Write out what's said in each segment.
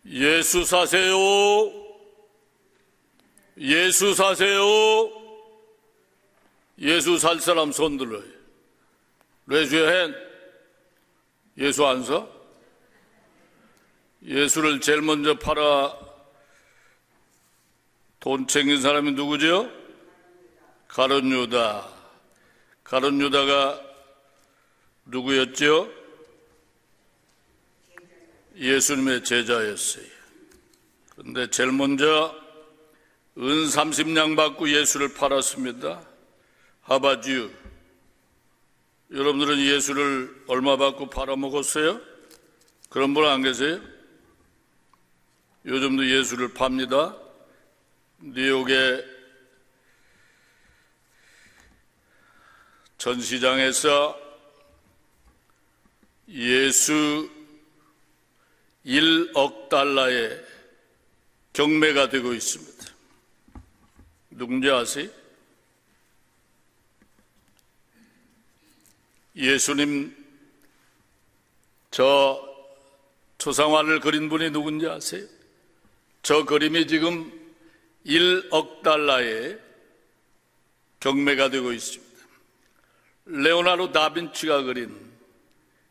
예수 사세요. 예수 사세요. 예수 살 사람 손 들어요. Raise your hand. 예수 안 사? 예수를 제일 먼저 팔아 돈 챙긴 사람이 누구죠? 가룟 유다. 가룟 유다가 누구였죠? 예수님의 제자였어요. 그런데 제일 먼저 은 30냥 받고 예수를 팔았습니다. 하바주. 여러분들은 예수를 얼마 받고 팔아먹었어요? 그런 분 안 계세요? 요즘도 예수를 팝니다. 뉴욕의 전시장에서 예수 1억 달러의 경매가 되고 있습니다. 누군지 아세요? 예수님 저 초상화를 그린 분이 누군지 아세요? 저 그림이 지금 1억 달러의 경매가 되고 있습니다. 레오나르도 다빈치가 그린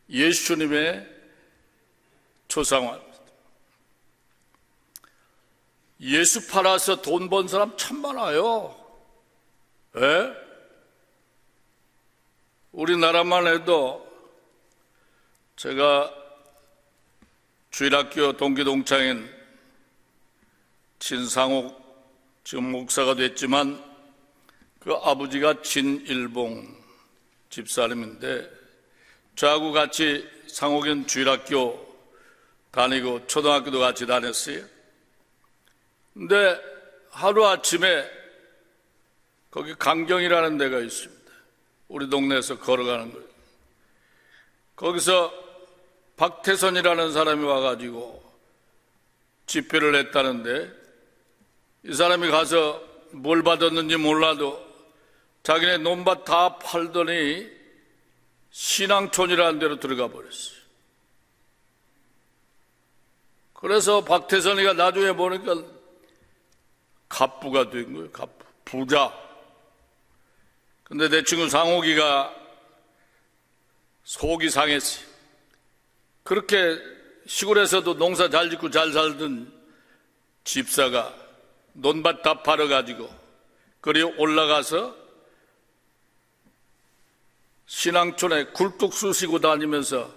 예수님의 초상화입니다. 예수 팔아서 돈 번 사람 참 많아요. 에? 우리나라만 해도 제가 주일학교 동기동창인 진상옥 지금 목사가 됐지만 그 아버지가 진일봉 집사님인데 저하고 같이 상옥인 주일학교 다니고 초등학교도 같이 다녔어요. 근데 하루아침에 거기 강경이라는 데가 있습니다. 우리 동네에서 걸어가는 거예요. 거기서 박태선이라는 사람이 와가지고 집회를 했다는데 이 사람이 가서 뭘 받았는지 몰라도 자기네 논밭 다 팔더니 신앙촌이라는 데로 들어가 버렸어요. 그래서 박태선이가 나중에 보니까 갑부가 된 거예요. 갑부, 부자. 근데 내 친구 상옥이가 속이 상했어요. 그렇게 시골에서도 농사 잘 짓고 잘 살던 집사가 논밭 다 팔아가지고 그리 올라가서 신앙촌에 굴뚝 쑤시고 다니면서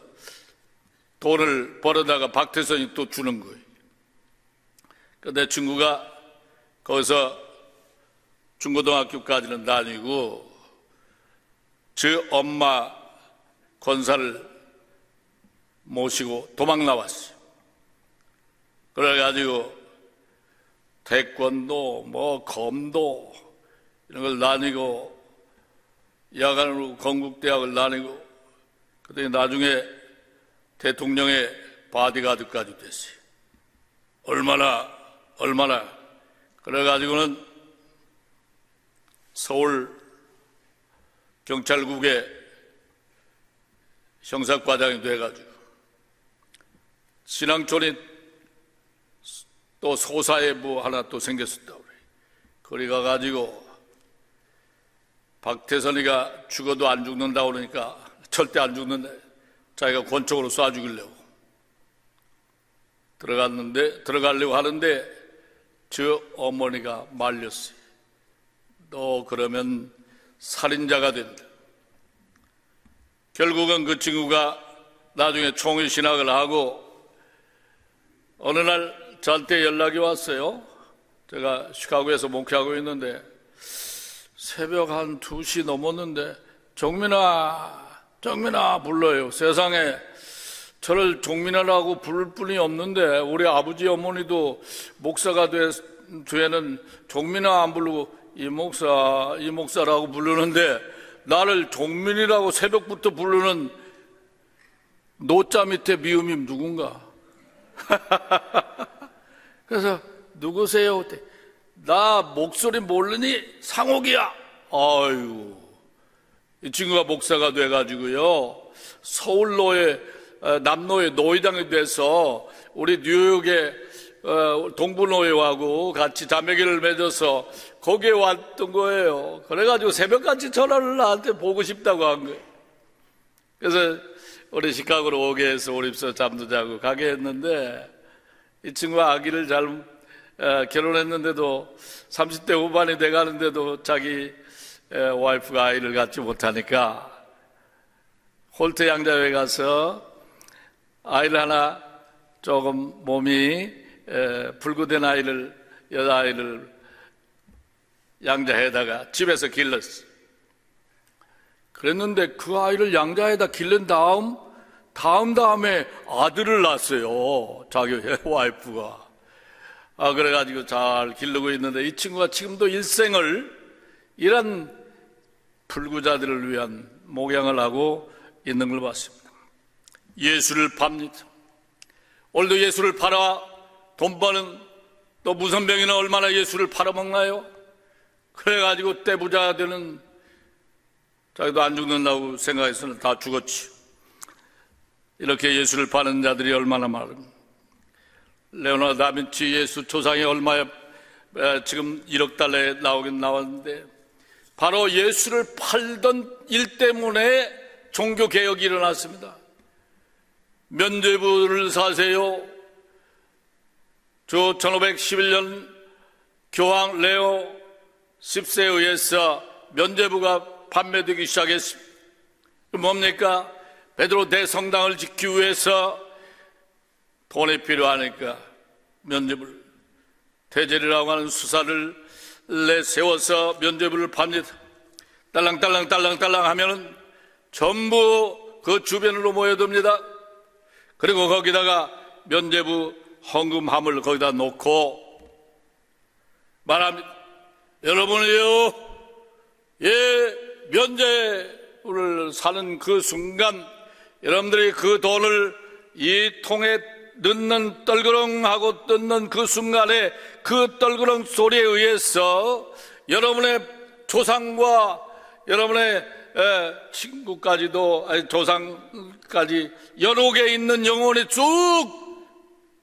돈을 벌어다가 박태선이 또 주는 거예요. 내 친구가 거기서 중고등학교까지는 다니고 저 엄마 권사를 모시고 도망 나왔어요. 그래가지고 태권도 뭐 검도 이런 걸 다니고 야간으로 건국대학을 다니고 그랬더니 나중에 대통령의 바디가드까지 됐어요. 얼마나 그래가지고는 서울 경찰국의 형사과장이 돼가지고 신앙촌이 또 소사에 뭐 하나 또 생겼었다고 그래. 거기 가가지고 박태선이가 죽어도 안 죽는다고 그러니까 절대 안 죽는다. 자기가 권총으로 쏴 죽이려고 들어가려고 하는데 저 어머니가 말렸어요. 너 그러면 살인자가 된다. 결국은 그 친구가 나중에 총회 신학을 하고 어느 날 저한테 연락이 왔어요. 제가 시카고에서 목회하고 있는데 새벽 한 2시 넘었는데 정민아 불러요. 세상에 저를 종민아라고 부를 뿐이 없는데 우리 아버지 어머니도 목사가 뒤에는 종민아 안 부르고 이 목사라고 부르는데 나를 종민이라고 새벽부터 부르는 노자 밑에 미음이 누군가? 그래서 누구세요? 나 목소리 모르니 상옥이야. 아유, 이 친구가 목사가 돼가지고요 서울로에 남노회 노회장이 돼서 우리 뉴욕의 동부노회하고 같이 자매기를 맺어서 거기에 왔던 거예요. 그래가지고 새벽같이 전화를 나한테 보고 싶다고 한 거예요. 그래서 우리 시카고로 오게 해서 오립서 잠도 자고 가게 했는데, 이 친구가 아기를 잘 결혼했는데도 30대 후반이 돼가는데도 자기 와이프가 아이를 갖지 못하니까 홀트 양자회에 가서 아이를 하나 조금 몸이 불구된 아이를, 여자아이를 양자에다가 집에서 길렀어. 그랬는데 그 아이를 양자에다 기른 다음에 아들을 낳았어요. 자기 와이프가. 그래가지고 잘 기르고 있는데 이 친구가 지금도 일생을 이런 불구자들을 위한 목양을 하고 있는 걸 봤습니다. 예수를 팝니다. 오늘도 예수를 팔아 돈 버는 또 무선병이는 얼마나 예수를 팔아먹나요? 그래가지고 떼부자가 되는, 자기도 안 죽는다고 생각해서는 다 죽었지. 이렇게 예수를 파는 자들이 얼마나 많은. 레오나르도 다빈치 예수 초상이 얼마에 지금 1억 달러에 나오긴 나왔는데, 바로 예수를 팔던 일 때문에 종교개혁이 일어났습니다. 면죄부를 사세요. 1511년 교황 레오 10세에 의해서 면죄부가 판매되기 시작했습니다. 뭡니까? 베드로 대성당을 짓기 위해서 돈이 필요하니까 면죄부를, 대제리라고 하는 수사를 내세워서 면죄부를 팝니다. 딸랑딸랑 하면은 전부 그 주변으로 모여듭니다. 그리고 거기다가 면죄부 헌금함을 거기다 놓고 말합니다. 여러분이요, 면죄부를 사는 그 순간 여러분들이 그 돈을 이 통에 넣는, 떨그렁하고 뜯는 그 순간에 그 떨그렁 소리에 의해서 여러분의 조상과 여러분의 친구까지도, 조상까지 연옥에 있는 영혼이 쭉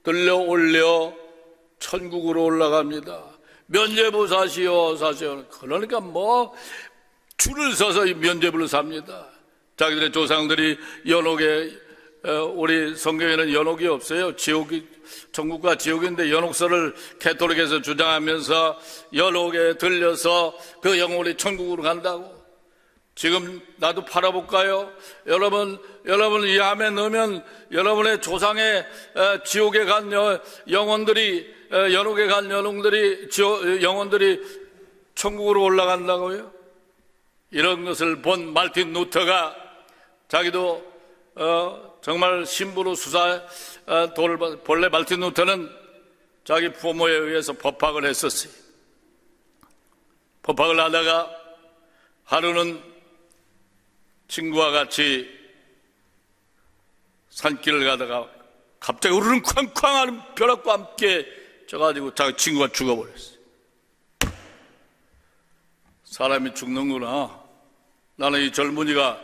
들려 올려 천국으로 올라갑니다. 면죄부 사시오. 그러니까 줄을 서서 면죄부를 삽니다. 자기들의 조상들이 연옥에, 우리 성경에는 연옥이 없어요. 천국과 지옥인데 연옥설을 캐톨릭에서 주장하면서 연옥에 들려서 그 영혼이 천국으로 간다고. 지금 나도 팔아볼까요? 여러분 이 암에 넣으면 여러분의 조상의 지옥에 간 영혼들이, 연옥에 간 영혼들이 천국으로 올라간다고요? 이런 것을 본 말틴 루터가 자기도 정말 신부로 돈을 본래 말틴 루터는 자기 부모에 의해서 법학을 했었어요. 법학을 하다가 하루는 친구와 같이 산길을 가다가 갑자기 우르릉 쾅쾅 하는 벼락과 함께 져가지고 자기 친구가 죽어버렸어요. 사람이 죽는구나. 나는 이 젊은이가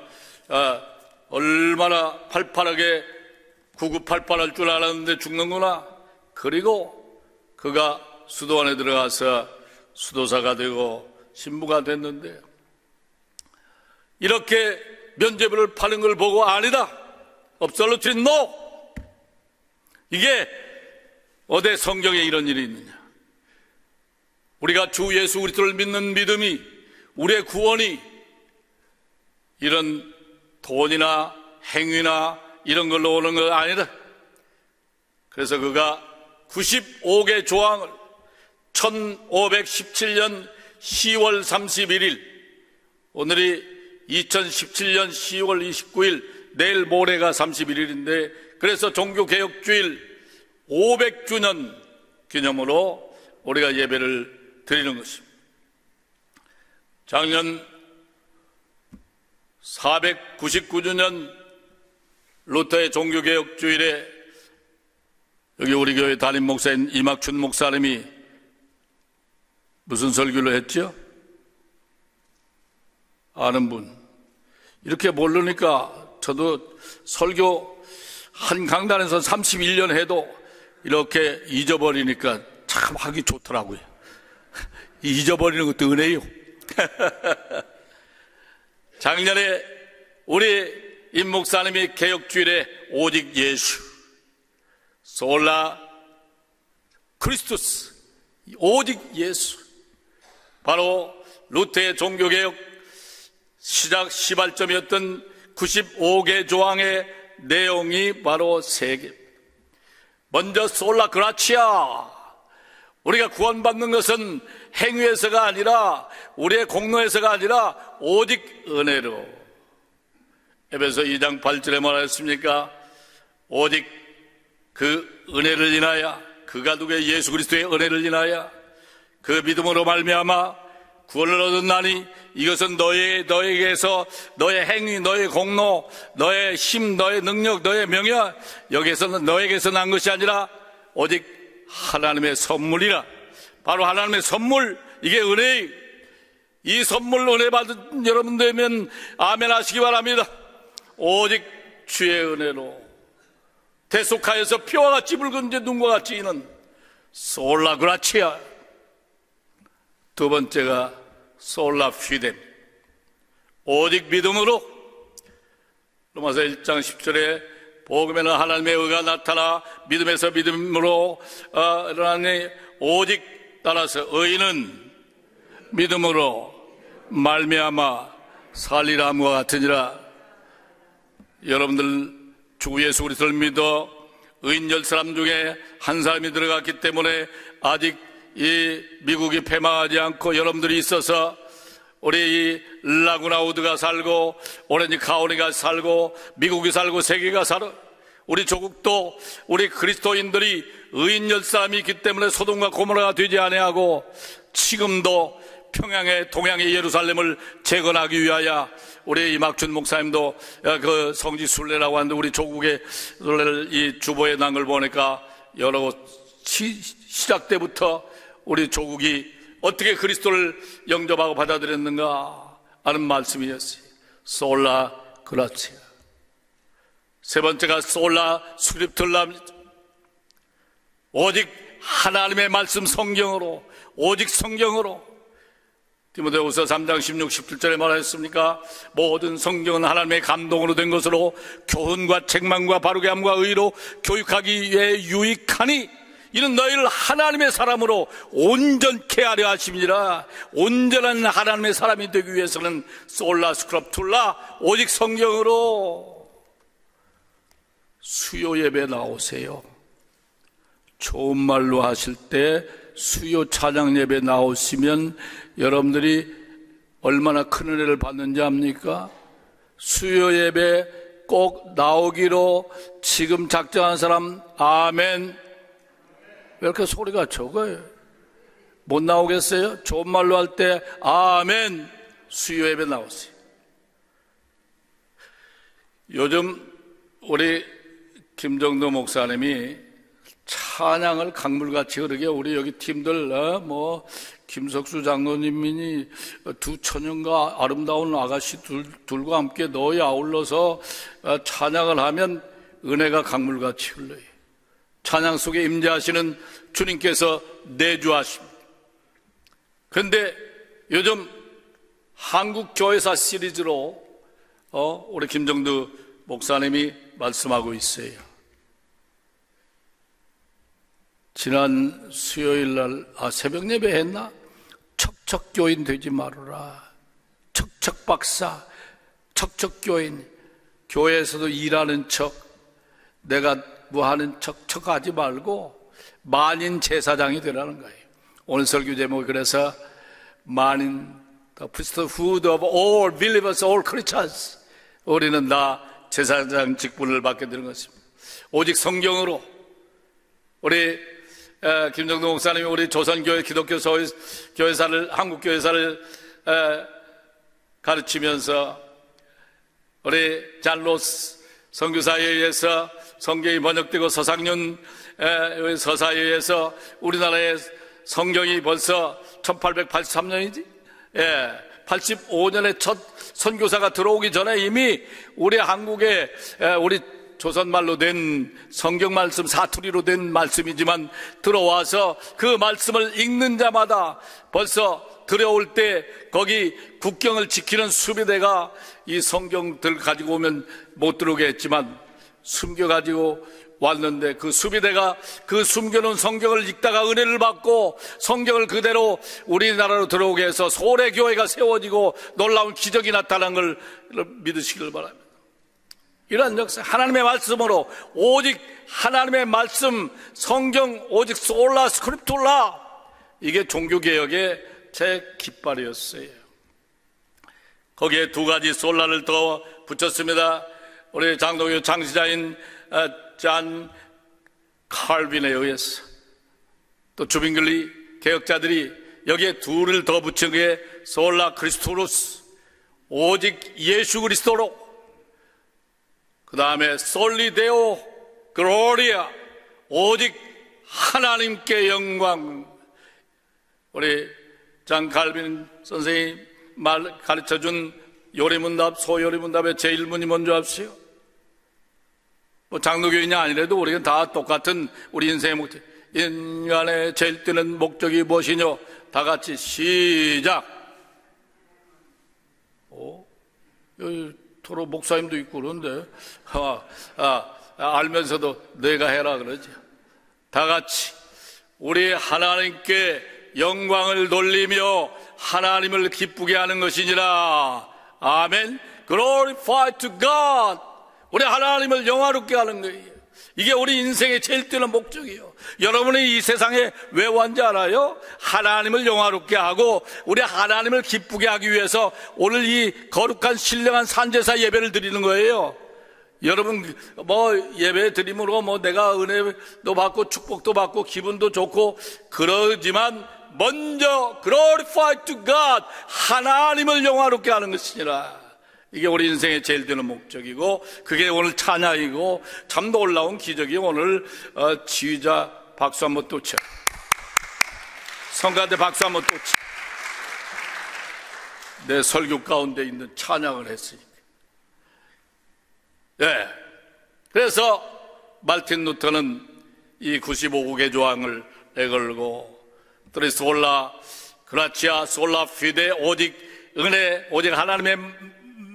얼마나 팔팔하게 9988할 줄 알았는데 죽는구나. 그리고 그가 수도원에 들어가서 수도사가 되고 신부가 됐는데, 이렇게 면죄부를 파는 걸 보고 아니다, absolutely no, 이게 어디 성경에 이런 일이 있느냐. 우리가 주 예수 그리스도를 믿는 믿음이, 우리의 구원이 이런 돈이나 행위나 이런 걸로 오는 거 아니다. 그래서 그가 95개 조항을 1517년 10월 31일, 오늘이 2017년 10월 29일, 내일 모레가 31일인데, 그래서 종교개혁주일 500주년 기념으로 우리가 예배를 드리는 것입니다. 작년 499주년 루터의 종교개혁주일에 여기 우리 교회 담임 목사인 이막춘 목사님이 무슨 설교를 했죠? 아는 분? 이렇게 모르니까 저도 설교 한 강단에서 31년 해도 이렇게 잊어버리니까 참 하기 좋더라고요. 잊어버리는 것도 은혜요. 작년에 우리 임 목사님이 개혁주일에 오직 예수, 솔라 크리스투스, 오직 예수, 바로 루터의 종교개혁 시작 시발점이었던 95개 조항의 내용이 바로 3개. 먼저 솔라 그라치아, 우리가 구원받는 것은 행위에서가 아니라 우리의 공로에서가 아니라 오직 은혜로. 에베소 2장 8절에 말하였습니까? 오직 그 은혜를 인하여, 그가 누구의 예수 그리스도의 은혜를 인하여 그 믿음으로 말미암아 구원을 얻었나니 이것은 너에게서 너의 행위, 너의 공로, 너의 힘, 너의 능력, 너의 명예, 여기에서는 너에게서 난 것이 아니라 오직 하나님의 선물이라. 바로 하나님의 선물, 이게 은혜예요. 이 선물 은혜 받은 여러분 되면 아멘 하시기 바랍니다. 오직 주의 은혜로 대속하여서 피와 같이 붉은 제 눈과 같이 이는 솔라 그라치아. 두 번째가 솔라 피뎀, 오직 믿음으로. 로마서 1장 10절에 복음에는 하나님의 의가 나타나 믿음에서 믿음으로 일어나니 오직 따라서 의인은 믿음으로 말미암아 살리라 함과 같으니라. 여러분들 주 예수 그리스도를 믿어 의인 10사람 중에 한 사람이 들어갔기 때문에 아직 이 미국이 패망하지 않고 여러분들이 있어서 우리 이 라구나우드가 살고 오렌지 카운티가 살고 미국이 살고 세계가 살아. 우리 조국도 우리 그리스도인들이 의인 10사람이 있기 때문에 소돔과 고모라가 되지 아니하고 지금도 평양의 동양의 예루살렘을 재건하기 위하여 우리 이막춘 목사님도 그 성지 순례라고 하는데 우리 조국의 순례를 이 주보에 난 걸 보니까 여러 곳 시작 때부터 우리 조국이 어떻게 그리스도를 영접하고 받아들였는가 하는 말씀이었어요. 솔라 그라치아. 세 번째가 솔라 스크립툴라, 오직 하나님의 말씀 성경으로, 오직 성경으로. 디모데후서 3장 16, 17절에 말하였습니까? 모든 성경은 하나님의 감동으로 된 것으로 교훈과 책망과 바르게 함과 의로 교육하기 위해 유익하니 이는 너희를 하나님의 사람으로 온전케 하려 하심이라. 온전한 하나님의 사람이 되기 위해서는 솔라 스크립툴라, 오직 성경으로. 수요 예배 나오세요. 좋은 말로 하실 때 수요 찬양 예배 나오시면 여러분들이 얼마나 큰 은혜를 받는지 압니까? 수요 예배 꼭 나오기로 지금 작정한 사람 아멘. 왜 이렇게 소리가 적어요? 못 나오겠어요? 좋은 말로 할 때 아멘. 수요 예배 나오세요. 요즘 우리 김정도 목사님이 찬양을 강물같이 흐르게 우리 여기 팀들 김석수 장로님이 두 처녀가 아름다운 아가씨 둘과 함께 너희 아울러서 찬양을 하면 은혜가 강물같이 흘러요. 찬양 속에 임재하시는 주님께서 내주하십니다. 그런데 요즘 한국교회사 시리즈로 우리 김정두 목사님이 말씀하고 있어요. 지난 수요일 날 새벽 예배 했나? 척척교인 되지 말아라. 척척박사, 척척교인. 교회에서도 일하는 척, 내가 뭐 하는 척 하지 말고 만인 제사장이 되라는 거예요. 오늘 설교 제목이 그래서 만인, the priesthood of all believers, all Christians. 우리는 다 제사장 직분을 받게 되는 것입니다. 오직 성경으로. 우리 김정도 목사님이 우리 조선교회 기독교 교회사를, 한국교회사를 가르치면서 우리 잔로스 선교사에 의해서 성경이 번역되고 서상윤 서사에 의해서 우리나라의 성경이 벌써 1883년이지? 85년에 첫 선교사가 들어오기 전에 이미 우리 한국에 우리 조선말로 된 성경 말씀, 사투리로 된 말씀이지만 들어와서 그 말씀을 읽는 자마다 벌써 들어올 때 거기 국경을 지키는 수비대가 이 성경들 가지고 오면 못 들어오게 했지만 숨겨가지고 왔는데, 그 수비대가 그 숨겨놓은 성경을 읽다가 은혜를 받고 성경을 그대로 우리나라로 들어오게 해서 소래 교회가 세워지고 놀라운 기적이 나타난 걸 믿으시길 바랍니다. 이러한 역사, 하나님의 말씀으로, 오직 하나님의 말씀, 성경, 오직 솔라 스크립툴라, 이게 종교개혁의 제 깃발이었어요. 거기에 두 가지 솔라를 더 붙였습니다. 우리 장로교 창시자인 잔 칼빈에 의해서, 또 주빙글리 개혁자들이 여기에 둘을 더 붙인 게 솔라 크리스토로스, 오직 예수 그리스도로, 그 다음에 솔리데오 글로리아, 오직 하나님께 영광. 우리 장 칼빈 선생님 말 가르쳐준 요리문답, 소요리문답의 제1문이 뭔지 아십시오? 뭐 장로교인이 아니라도 우리는 다 똑같은 우리 인생의 목적. 인간의 제일 뜨는 목적이 무엇이뇨? 다 같이 시작. 여기 토로 목사님도 있고 그런데 알면서도 내가 해라 그러지. 다 같이 우리 하나님께 영광을 돌리며 하나님을 기쁘게 하는 것이니라. 아멘. Glorify to God. 우리 하나님을 영화롭게 하는 거예요. 이게 우리 인생의 제일 뜨는 목적이에요. 여러분이 이 세상에 왜 왔는지 알아요? 하나님을 영화롭게 하고 우리 하나님을 기쁘게 하기 위해서 오늘 이 거룩한 신령한 산제사 예배를 드리는 거예요. 여러분 뭐 예배 드림으로 뭐 내가 은혜도 받고 축복도 받고 기분도 좋고 그러지만 먼저 glorify to God, 하나님을 영화롭게 하는 것이니라. 이게 우리 인생의 제일 되는 목적이고, 그게 오늘 찬양이고, 참 놀라운 기적이 오늘 지휘자 박수 한번 또 쳐. 성가대 박수 한번 또 쳐. 내 설교 가운데 있는 찬양을 했으니까. 네. 그래서 말틴 루터는 이 95국의 조항을 내걸고, 솔라 그라치아 솔라 피데, 오직 은혜, 오직 하나님의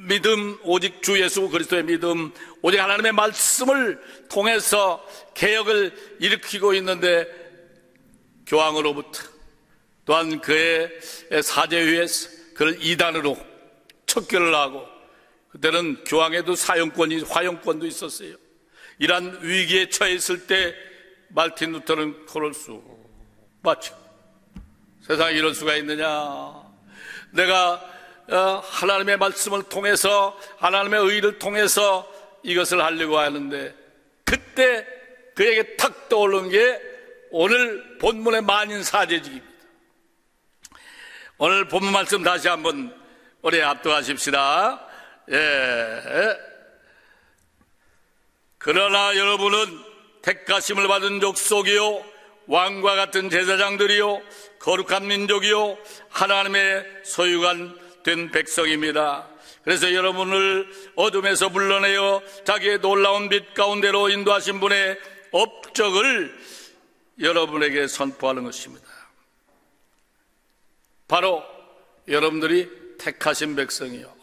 믿음, 오직 주 예수 그리스도의 믿음, 오직 하나님의 말씀을 통해서 개혁을 일으키고 있는데, 교황으로부터 또한 그의 사제위에서 그를 이단으로 척결을 하고, 그때는 교황에도 화형권도 있었어요. 이러한 위기에 처했을 때 말틴 루터는 그럴 수 맞죠. 세상에 이럴 수가 있느냐. 내가 하나님의 말씀을 통해서, 하나님의 의를 통해서 이것을 하려고 하는데, 그때 그에게 탁 떠오른 게 오늘 본문의 만인사제직입니다. 오늘 본문 말씀 다시 한번 우리 압도하십시다. 예. 그러나 여러분은 택하심을 받은 족속이요, 왕과 같은 제사장들이요, 거룩한 민족이요, 하나님의 소유관 된 백성입니다. 그래서 여러분을 어둠에서 불러내어 자기의 놀라운 빛 가운데로 인도하신 분의 업적을 여러분에게 선포하는 것입니다. 바로 여러분들이 택하신 백성이요.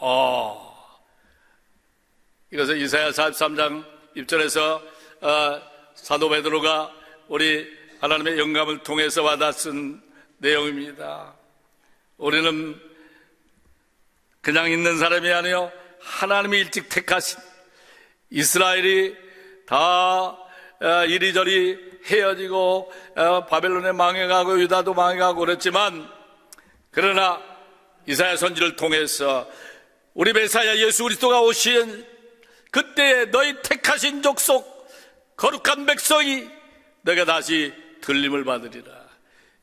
이것은 이사야 43장 1절에서 사도 베드로가 우리 하나님의 영감을 통해서 받아쓴 내용입니다. 우리는 그냥 있는 사람이 아니요, 하나님이 일찍 택하신, 이스라엘이 다 이리저리 헤어지고 바벨론에 망해가고 유다도 망해가고 그랬지만, 그러나 이사야 선지를 통해서 우리 메사야 예수 그리스도가 오신 그때에 너희 택하신 족속 거룩한 백성이 너희가 다시 들림을 받으리라.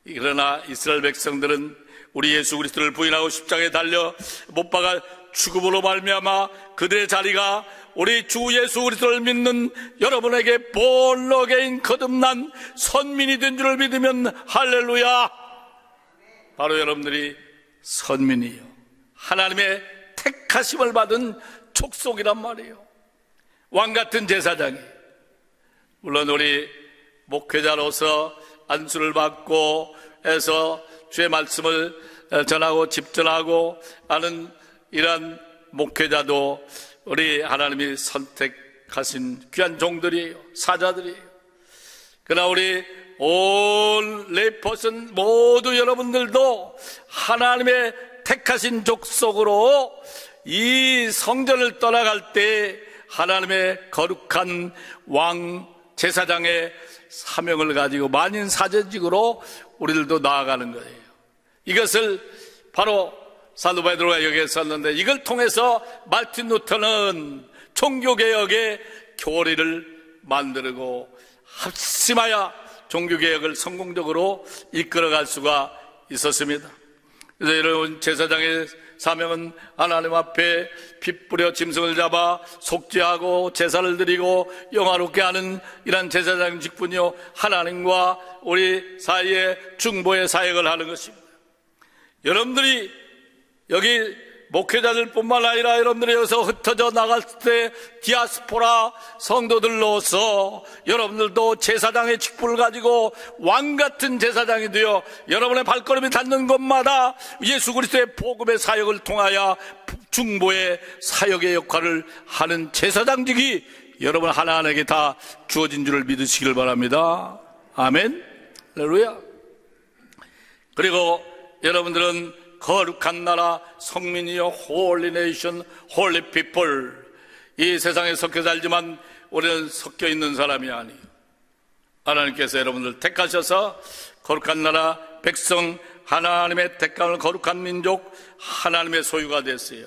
그러나 이스라엘 백성들은 우리 예수 그리스도를 부인하고 십자가에 달려 못 박아 죽음으로 말미암아 그들의 자리가 우리 주 예수 그리스도를 믿는 여러분에게 본러게인 거듭난 선민이 된 줄을 믿으면 할렐루야. 바로 여러분들이 선민이요, 하나님의 택하심을 받은 족속이란 말이에요. 왕 같은 제사장이, 물론 우리 목회자로서 안수를 받고 해서 주의 말씀을 전하고 집전하고 하는 이러한 목회자도 우리 하나님이 선택하신 귀한 종들이에요. 사자들이에요. 그러나 우리 온 레이퍼슨 모두 여러분들도 하나님의 택하신 족속으로 이 성전을 떠나갈 때 하나님의 거룩한 왕 제사장의 사명을 가지고 만인 사제직으로 우리들도 나아가는 거예요. 이것을 바로 사도 베드로가 여기했었는데, 이걸 통해서 마틴 루터는 종교개혁의 교리를 만들고 합심하여 종교개혁을 성공적으로 이끌어갈 수가 있었습니다. 그래서 여러분, 제사장의 사명은 하나님 앞에 피 뿌려 짐승을 잡아 속죄하고 제사를 드리고 영화롭게 하는 이런 제사장 직분이요, 하나님과 우리 사이에 중보의 사역을 하는 것입니다. 여러분들이 여기 목회자들 뿐만 아니라 여러분들이 여기서 흩어져 나갈 때 디아스포라 성도들로서 여러분들도 제사장의 직분을 가지고 왕같은 제사장이 되어 여러분의 발걸음이 닿는 곳마다 예수 그리스도의 복음의 사역을 통하여 중보의 사역의 역할을 하는 제사장직이 여러분 하나하나에게 다 주어진 줄을 믿으시길 바랍니다. 아멘. 할렐루야. 그리고 여러분들은 거룩한 나라, 성민이여, 홀리 네이션, 홀리 피플. 이 세상에 섞여 살지만 우리는 섞여 있는 사람이 아니에요. 하나님께서 여러분들 택하셔서 거룩한 나라, 백성, 하나님의 택함을 거룩한 민족, 하나님의 소유가 됐어요.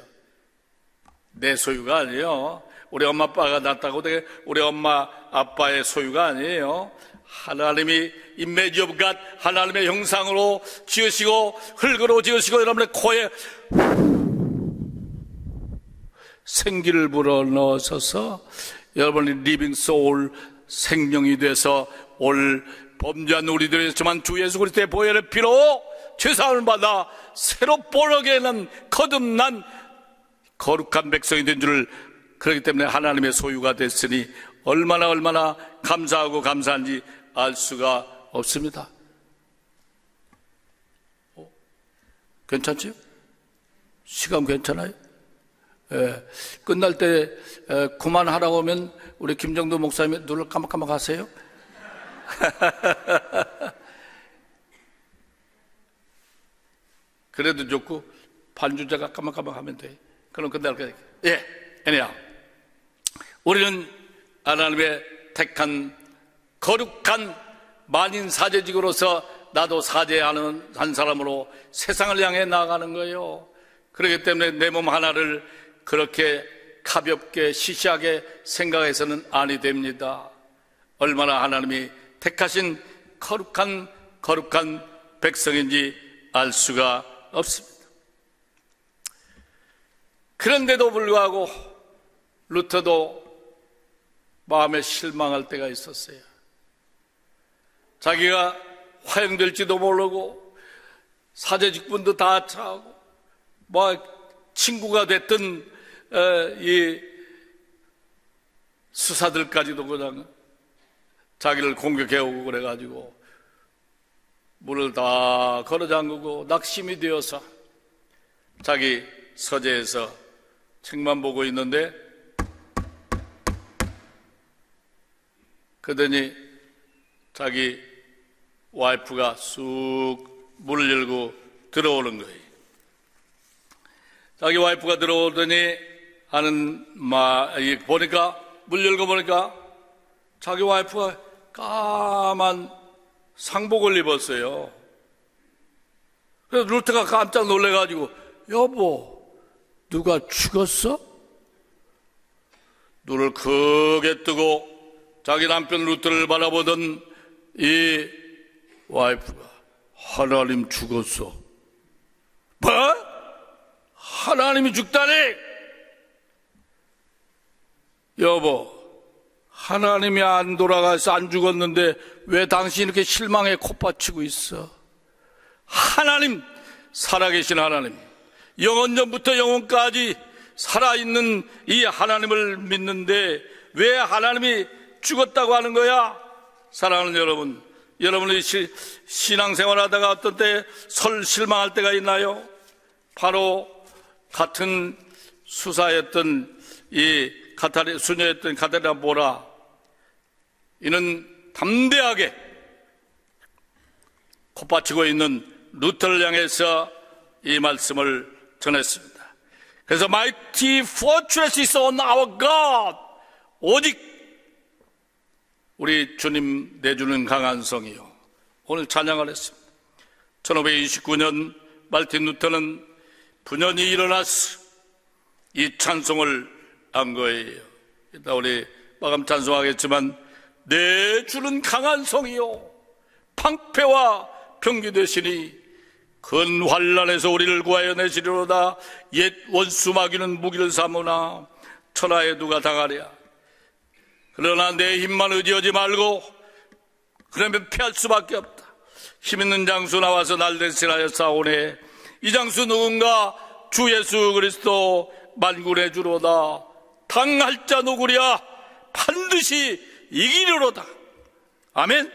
내 소유가 아니에요. 우리 엄마 아빠가 낳았다고 우리 엄마 아빠의 소유가 아니에요. 하나님이 image of God, 하나님의 형상으로 지으시고 흙으로 지으시고 여러분의 코에 생기를 불어넣으셔서 여러분이 리빙 소울, 생명이 돼서 올 범죄한 우리들이었지만 주 예수 그리스도의 보혈의 피로 죄사함을 받아 새로 보르게는 거듭난 거룩한 백성이 된 줄을, 그렇기 때문에 하나님의 소유가 됐으니 얼마나 감사하고 감사한지 알 수가 없습니다. 괜찮지요? 시간 괜찮아요? 끝날 때 그만하라고 하면 우리 김정도 목사님이 눈을 깜빡깜빡 하세요? 그래도 좋고 반주자가 깜빡깜빡 하면 돼. 그럼 끝날 거예요. anyhow, 우리는 하나님의 택한 거룩한 만인 사제직으로서 나도 사제하는 한 사람으로 세상을 향해 나아가는 거예요. 그렇기 때문에 내 몸 하나를 그렇게 가볍게 시시하게 생각해서는 아니 됩니다. 얼마나 하나님이 택하신 거룩한 백성인지 알 수가 없습니다. 그런데도 불구하고 루터도 마음에 실망할 때가 있었어요. 자기가 화형될지도 모르고 사제 직분도 다 차고 친구가 됐던 이 수사들까지도 그냥 자기를 공격해오고 그래가지고 문을 다 걸어 잠그고 낙심이 되어서 자기 서재에서 책만 보고 있는데, 그러더니 자기 와이프가 쑥 문을 열고 들어오는 거예요. 자기 와이프가 들어오더니 보니까 문 열고 보니까 자기 와이프가 까만 상복을 입었어요. 그래서 루터가 깜짝 놀래가지고, 여보, 누가 죽었어? 눈을 크게 뜨고 자기 남편 루터를 바라보던 이 와이프가, 하나님 죽었어. 뭐? 하나님이 죽다니? 여보, 하나님이 안 돌아가서 안 죽었는데 왜 당신이 이렇게 실망에 콧받치고 있어? 하나님, 살아계신 하나님, 영원전부터 영원까지 살아있는 이 하나님을 믿는데 왜 하나님이 죽었다고 하는 거야? 사랑하는 여러분, 여러분이 신앙생활 하다가 어떤 때 실망할 때가 있나요? 바로 같은 수사였던 수녀였던 가다리나 보라, 이는 담대하게 콧바치고 있는 루터를 향해서 이 말씀을 전했습니다. 그래서 Mighty fortress is on our God, 오직 우리 주님 내주는 강한 성이요. 오늘 찬양을 했습니다. 1529년 말틴 루터는 분연히 일어나서 이 찬송을 한 거예요. 이따 우리 마감 찬송하겠지만, 내 주는 강한 성이요 방패와 병기 되시니 큰 환난에서 우리를 구하여 내시리로다. 옛 원수 마귀는 무기를 삼으나 천하에 누가 당하랴. 그러나 내 힘만 의지하지 말고, 그러면 피할 수밖에 없다. 힘있는 장수 나와서 날 대신하여 싸우네. 이 장수 누군가? 주 예수 그리스도 만군의 주로다. 당할 자 누구랴? 반드시 이기리로다. 아멘.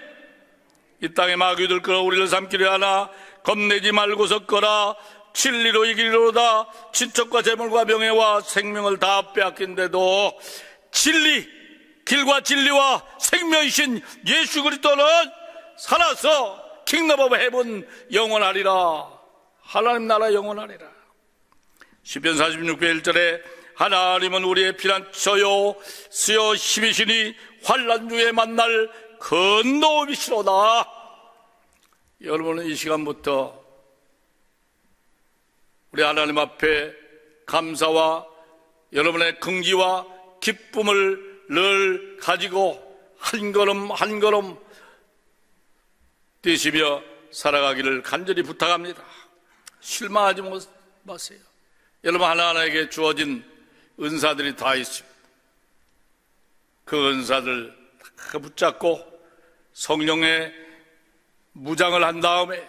이 땅의 마귀들 끌어 우리를 삼키려 하나 겁내지 말고 섰거라. 진리로 이기리로다. 친척과 재물과 명예와 생명을 다 빼앗긴데도 진리, 길과 진리와 생명이신 예수 그리스도는 살아서 킹덤 오브 헤븐 영원하리라. 하나님 나라 영원하리라. 시편 46편 1절에 하나님은 우리의 피난처요 수요 힘이시니 환난 중에 만날 큰 도움이시로다. 여러분은 이 시간부터 우리 하나님 앞에 감사와 여러분의 긍지와 기쁨을 늘 가지고 한 걸음 한 걸음 뛰시며 살아가기를 간절히 부탁합니다. 실망하지 마세요. 여러분 하나하나에게 주어진 은사들이 다 있습니다. 그 은사들 다 붙잡고 성령의 무장을 한 다음에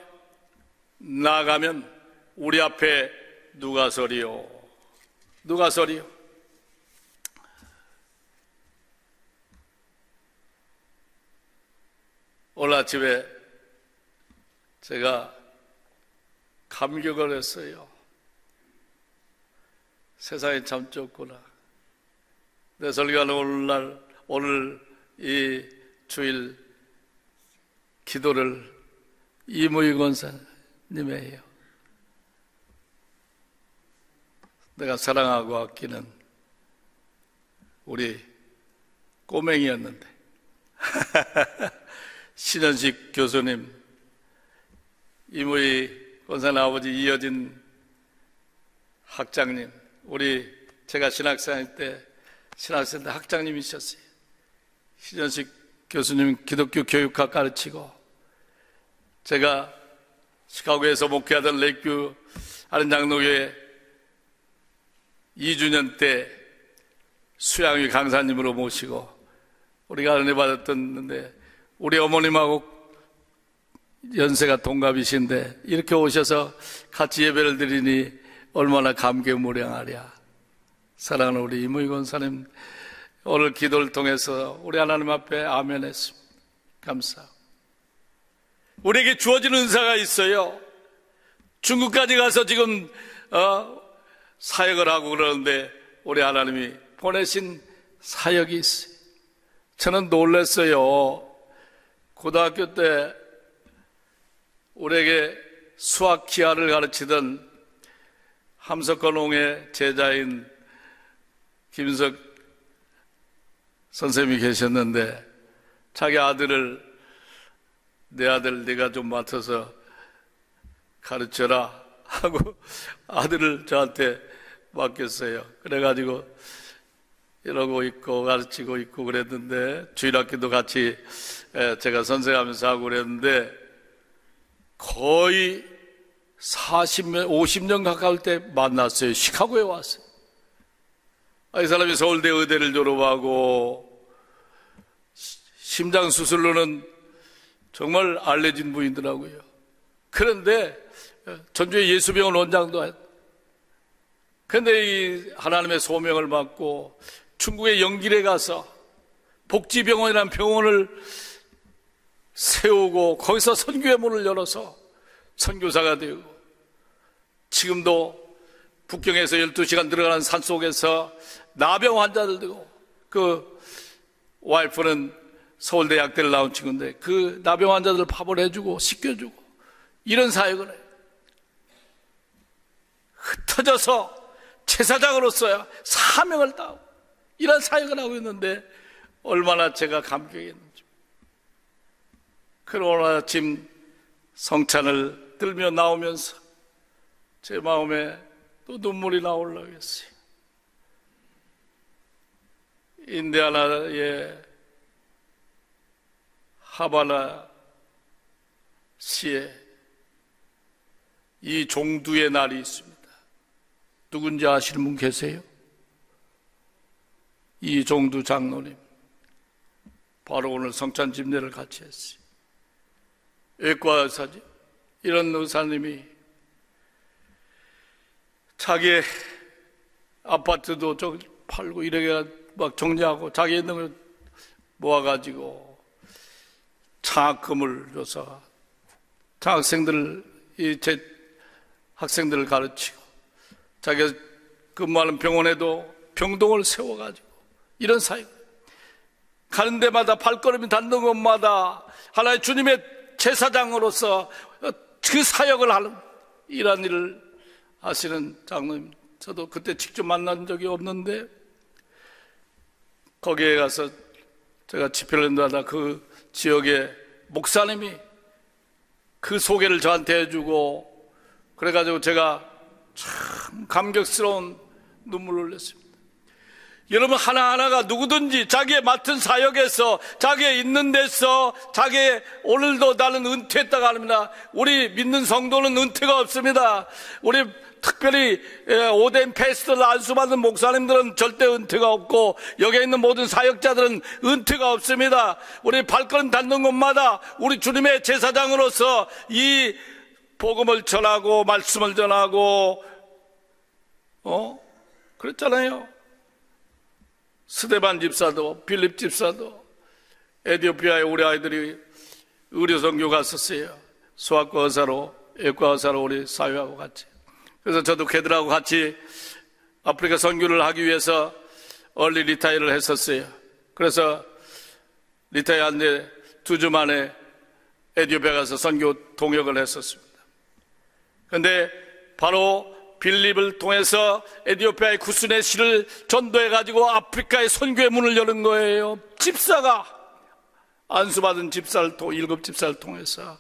나아가면 우리 앞에 누가 서리요? 누가 서리요? 오늘 아침에 제가 감격을 했어요. 세상이 참 좁구나. 내 설교하는 오늘 이 주일 기도를 이무희 권사님이 해요. 내가 사랑하고 아끼는 우리 꼬맹이였는데 신현식 교수님, 이무희 권사님 아버지 이어진 학장님, 제가 신학생 때 학장님이셨어요. 신현식 교수님 기독교 교육학 가르치고, 제가 시카고에서 목회하던 레이큐 하는 장로교회 2주년 때 수양위 강사님으로 모시고 우리가 은혜 받았던데, 우리 어머님하고 연세가 동갑이신데 이렇게 오셔서 같이 예배를 드리니 얼마나 감개무량하랴. 사랑하는 우리 이무희 권사님, 오늘 기도를 통해서 우리 하나님 앞에 아멘 했습니다. 감사합니다. 우리에게 주어진 은사가 있어요. 중국까지 가서 지금 사역을 하고 그러는데 우리 하나님이 보내신 사역이 있어요. 저는 놀랐어요. 고등학교 때 우리에게 수학 기하를 가르치던 함석건홍의 제자인 김석 선생님이 계셨는데, 자기 아들을 내 아들 네가 좀 맡아서 가르쳐라 하고 아들을 저한테 맡겼어요. 그래가지고 이러고 있고 가르치고 있고 그랬는데, 주일학교도 같이 제가 선생하면서 하고 그랬는데, 거의 40년, 50년 가까울 때 만났어요. 시카고에 왔어요. 이 사람이 서울대 의대를 졸업하고 심장수술로는 정말 알려진 분이더라고요. 그런데 전주의 예수병원 원장도 했고, 그런데 이 하나님의 소명을 받고 중국의 영길에 가서 복지병원이라는 병원을 세우고 거기서 선교의 문을 열어서 선교사가 되고, 지금도 북경에서 12시간 들어가는 산속에서 나병 환자들 되고, 그 와이프는 서울대약대를 나온 친구인데 그 나병 환자들 밥을 해주고 씻겨주고 이런 사역을 해요. 흩어져서 제사장으로서야 사명을 다하고 이런 사역을 하고 있는데 얼마나 제가 감격했는지. 그러나 아침 성찬을 들며 나오면서 제 마음에 또 눈물이 나오려고 했어요. 인디아나의 하바나 시에 이 종두의 날이 있습니다. 누군지 아시는 분 계세요? 이 종두 장로님, 바로 오늘 성찬 집례를 같이 했어요. 외과 의사지. 이런 의사님이 자기 아파트도 팔고 이래가 막 정리하고 자기 있는 걸 모아가지고 장학금을 줘서 장학생들을, 제 학생들을 가르치고 자기가 근무하는 병원에도 병동을 세워가지고 이런 사역, 가는 데마다 발걸음이 닿는 곳마다 하나의 주님의 제사장으로서 그 사역을 하는 이런 일을 하시는 장로님, 저도 그때 직접 만난 적이 없는데 거기에 가서 제가 집회를 한다다 그 지역의 목사님이 그 소개를 저한테 해주고 그래가지고 제가 참 감격스러운 눈물을 흘렸습니다. 여러분, 하나하나가 누구든지 자기의 맡은 사역에서, 자기의 있는 데서, 자기의 오늘도 나는 은퇴했다고 합니다. 우리 믿는 성도는 은퇴가 없습니다. 우리 특별히 오된 패스트를 안수받은 목사님들은 절대 은퇴가 없고, 여기에 있는 모든 사역자들은 은퇴가 없습니다. 우리 발걸음 닿는 곳마다 우리 주님의 제사장으로서 이 복음을 전하고 말씀을 전하고 그랬잖아요. 스데반 집사도 빌립 집사도 에티오피아에 우리 아이들이 의료선교 갔었어요. 소아과 의사로, 외과 의사로 우리 사회하고 같이. 그래서 저도 걔들하고 같이 아프리카 선교를 하기 위해서 얼리 리타이어를 했었어요. 그래서 리타이어 한 지 2주 만에 에티오피아 가서 선교 동역을 했었습니다. 그런데 바로 빌립을 통해서 에티오피아의 구스네 시를 전도해가지고 아프리카의 선교의 문을 여는 거예요. 집사가 안수받은 집사를 7 집사를 통해서.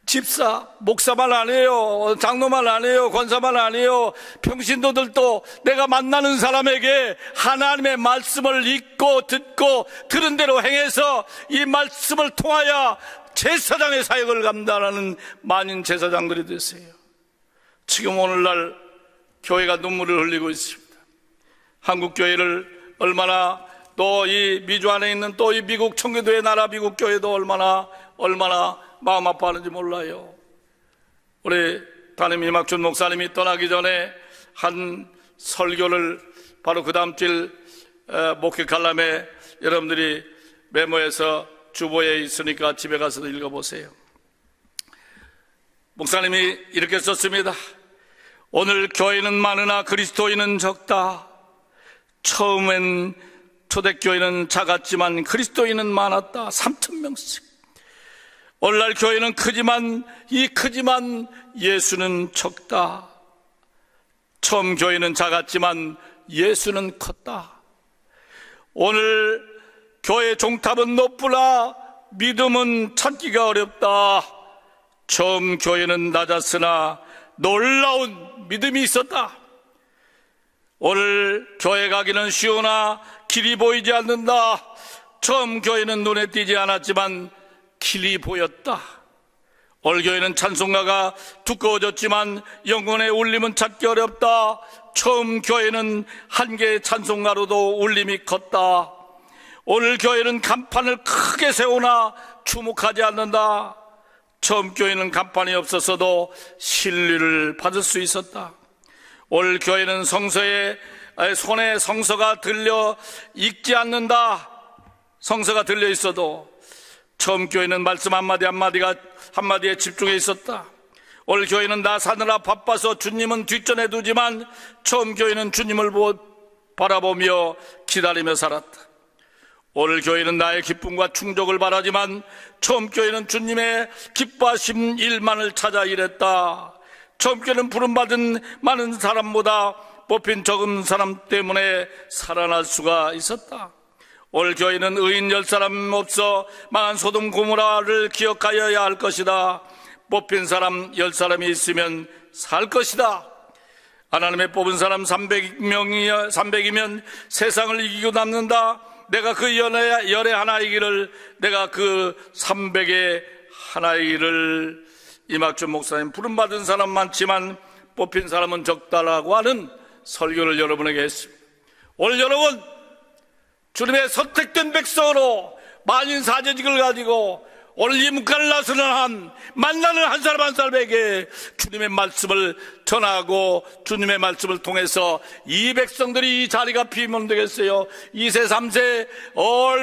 집사, 목사만 아니에요. 장로만 아니에요. 권사만 아니에요. 평신도들도 내가 만나는 사람에게 하나님의 말씀을 읽고 듣고 들은 대로 행해서 이 말씀을 통하여 제사장의 사역을 감당하는 많은 제사장들이 됐어요. 지금 오늘날 교회가 눈물을 흘리고 있습니다. 한국 교회를 얼마나, 또 이 미주 안에 있는 또 이 미국 청교도의 나라 미국 교회도 얼마나 마음 아파하는지 몰라요. 우리 담임 이막준 목사님이 떠나기 전에 한 설교를 바로 그 다음 주일 목회 칼럼에 여러분들이 메모해서 주보에 있으니까 집에 가서도 읽어보세요. 목사님이 이렇게 썼습니다. 오늘 교회는 많으나 그리스도인은 적다. 처음엔 초대교회는 작았지만 그리스도인은 많았다. 3,000명씩. 오늘날 교회는 크지만 예수는 적다. 처음 교회는 작았지만 예수는 컸다. 오늘 교회 종탑은 높으나 믿음은 찾기가 어렵다. 처음 교회는 낮았으나 놀라운 믿음이 있었다. 오늘 교회 가기는 쉬우나 길이 보이지 않는다. 처음 교회는 눈에 띄지 않았지만 길이 보였다. 오늘 교회는 찬송가가 두꺼워졌지만 영혼의 울림은 찾기 어렵다. 처음 교회는 한 개의 찬송가로도 울림이 컸다. 오늘 교회는 간판을 크게 세우나 주목하지 않는다. 처음 교회는 간판이 없었어도 신뢰를 받을 수 있었다. 오늘 교회는 성서에 손에 성서가 들려 읽지 않는다. 성서가 들려 있어도 처음 교회는 말씀 한마디에 집중해 있었다. 오늘 교회는 나 사느라 바빠서 주님은 뒷전에 두지만 처음 교회는 주님을 바라보며 기다리며 살았다. 오늘 교회는 나의 기쁨과 충족을 바라지만 처음 교회는 주님의 기뻐하심 일만을 찾아 일했다. 처음 교회는 부름받은 많은 사람보다 뽑힌 적은 사람 때문에 살아날 수가 있었다. 오늘 교회는 의인 10사람 없어 망한 소돔 고모라를 기억하여야 할 것이다. 뽑힌 사람 10사람이 있으면 살 것이다. 하나님의 뽑은 사람 300이면 세상을 이기고 남는다. 내가 그 열의 하나이기를, 내가 그 300의 하나이기를, 이막준 목사님 부름받은 사람 많지만 뽑힌 사람은 적다라고 하는 설교를 여러분에게 했습니다. 오늘 여러분, 주님의 선택된 백성으로 만인 사제직을 가지고 오늘 이 문간을 나서는 만나는 한 사람 한 사람에게 주님의 말씀을 전하고 주님의 말씀을 통해서 이 백성들이 이 자리가 비면 되겠어요. 2세 3세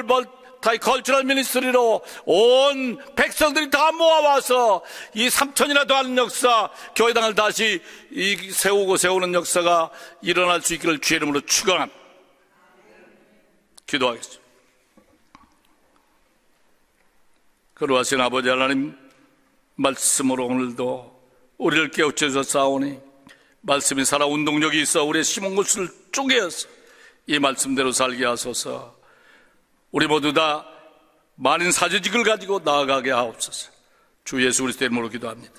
멀티컬처럴 미니스트리로 온 백성들이 다 모아와서 이 3천이나 더 하는 역사, 교회당을 다시 세우는 역사가 일어날 수 있기를 주의 이름으로 축원합니다. 기도하겠습니다. 거룩하신 아버지 하나님, 말씀으로 오늘도 우리를 깨우쳐 싸우니 말씀이 살아 운동력이 있어 우리의 심은 곳을 쪼개어서 이 말씀대로 살게 하소서. 우리 모두 다 만인 사제직을 가지고 나아가게 하옵소서. 주 예수 그리스도의 이름으로 기도합니다.